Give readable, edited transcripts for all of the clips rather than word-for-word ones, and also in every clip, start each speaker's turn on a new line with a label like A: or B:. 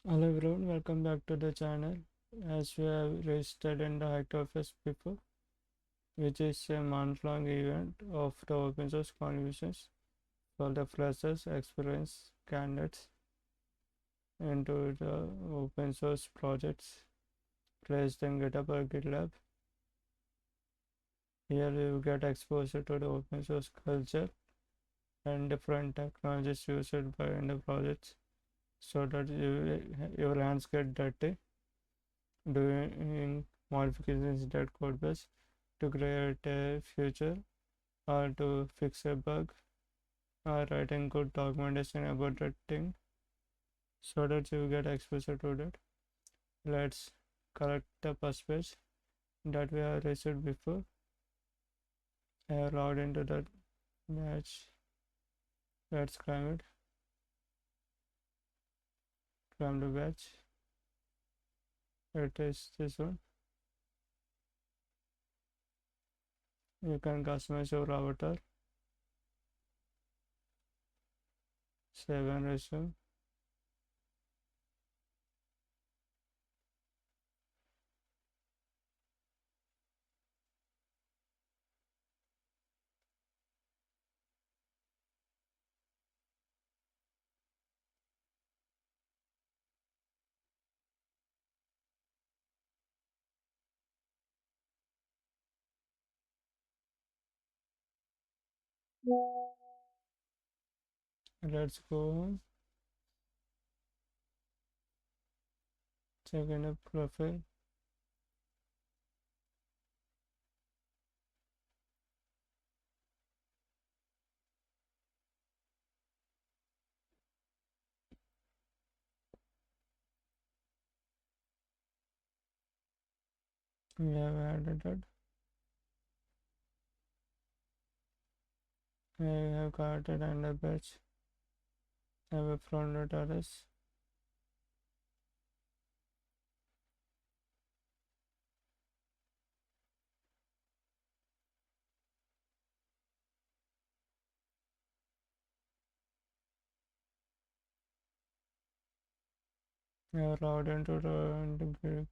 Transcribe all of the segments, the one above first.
A: Hello everyone, welcome back to the channel. As we have registered in the Hacktoberfest before, which is a month-long event of the open source contributions for the freshers, experienced candidates into the open source projects placed in GitHub or GitLab. Here you get exposure to the open source culture and different technologies used by in the projects so that your hands get dirty doing modifications in that code base to create a future or to fix a bug or writing good documentation about that thing so that you get exposure to that. Let's correct the first page that we have received before. I have logged into that batch. Let's climb it. Climb the batch. It is this one. You can customize your avatar. Save and resume. Let's go home. Check in the profile. We have added that. I have created under batch. I have a front address. I have logged into the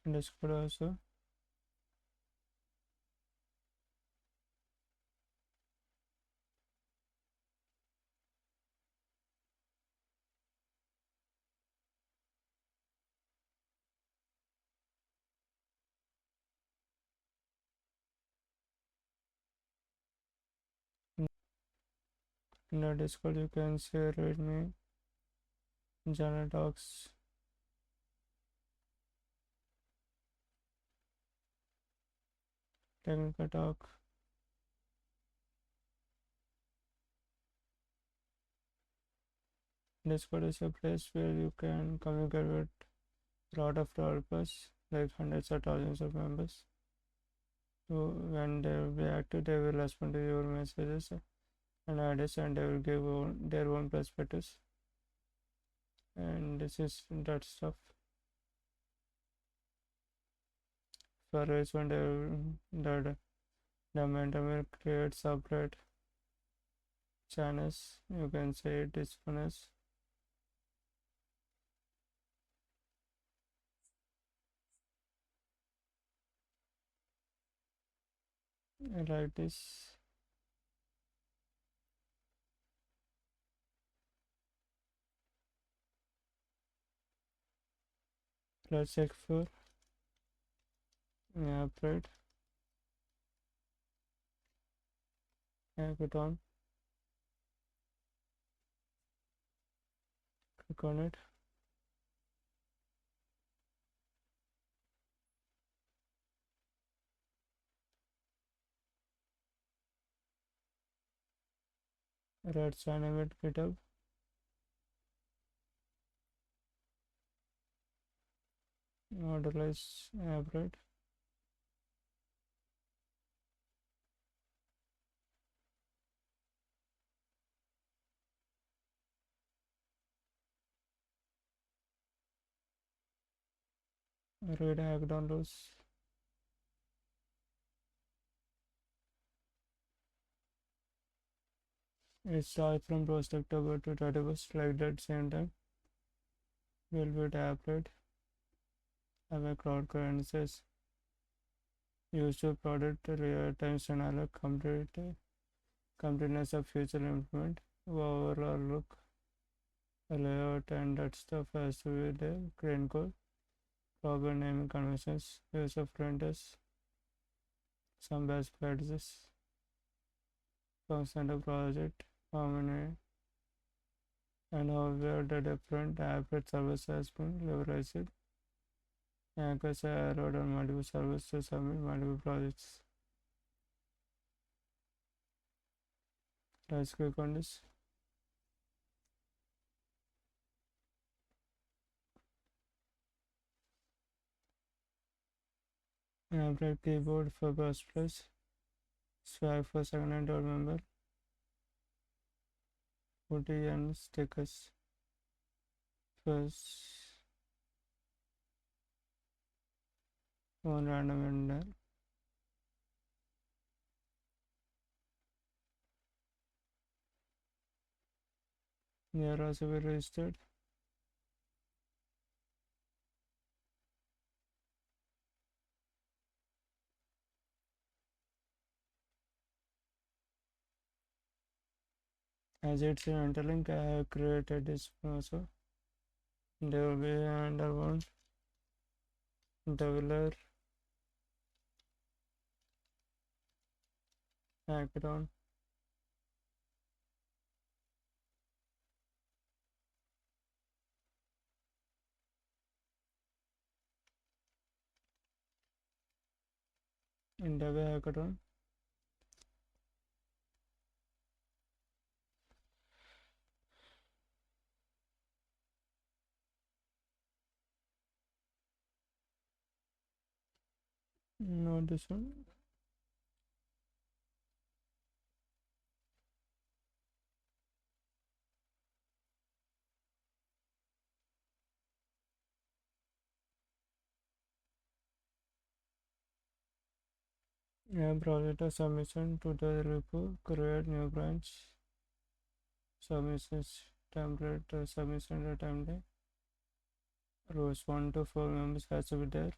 A: Discord also. In the Discord you can share with me Jana talks, technical talk. Discord is a place where you can communicate with a lot of developers, like hundreds or thousands of members. So when they will be active, they will respond to your messages and ideas, and they will give their own perspectives. And this is that stuff. For each one, the mentor will create separate channels. You can say this one is like this. Let's check for upgrade hackathon. Click on it. Let's animate GitHub. Modelize upgrade. Read hackathon rules. It starts from 1st October to 31st, like that same time. Will be tablet, have a crowd currencies used to product real-time scenario completeness of future implement, overall look, layout, and that stuff has to be the crane code, proper naming conventions, use of printers, some best practices, function of project, how many and how where the different app service has been leveraged. Hackers have wrote on multiple servers to submit multiple projects. Let's click on this. Applet keyboard for first place, swag for second and third member, footy and stickers. First one random in there. They are also be registered. As it's an interlink, I have created this also. There will be under one developer hackathon. In the hackathon. Not this one. Project a submission to the repo, create new branch, submissions template, submission template. Rows 1 to 4 members has to be there.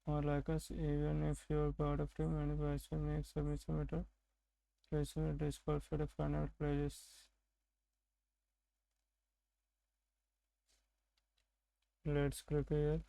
A: Or like us, even if you're part of team and person make submission method, place in Discord for the final pledges. Let's click here.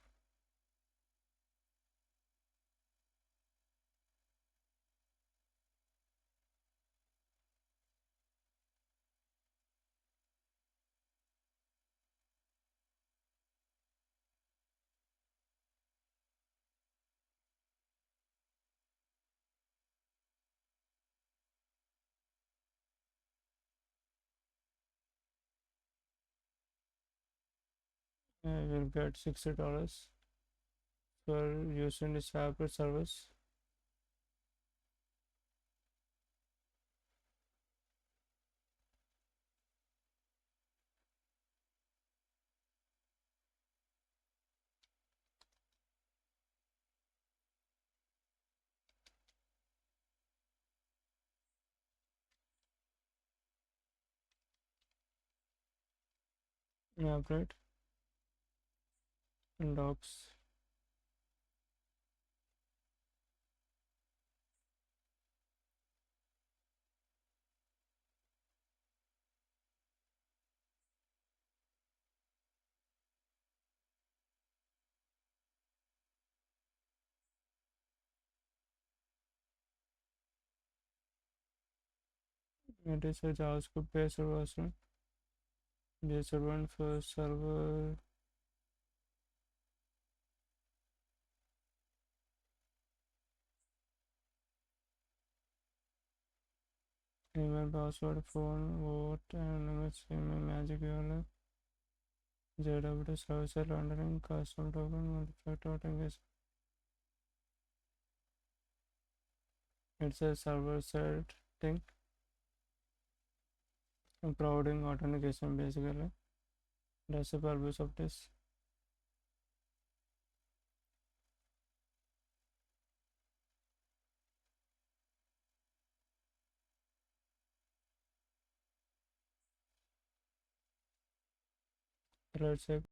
A: I will get $60 for using this separate service. Operate and docs. It is a JavaScript based version. This one for server. Email, password, phone, vote, and image, email, magic URL. JW service rendering, custom token, multi-factor authentication. It's a server side thing. Providing authentication basically. That's the purpose of this. let's say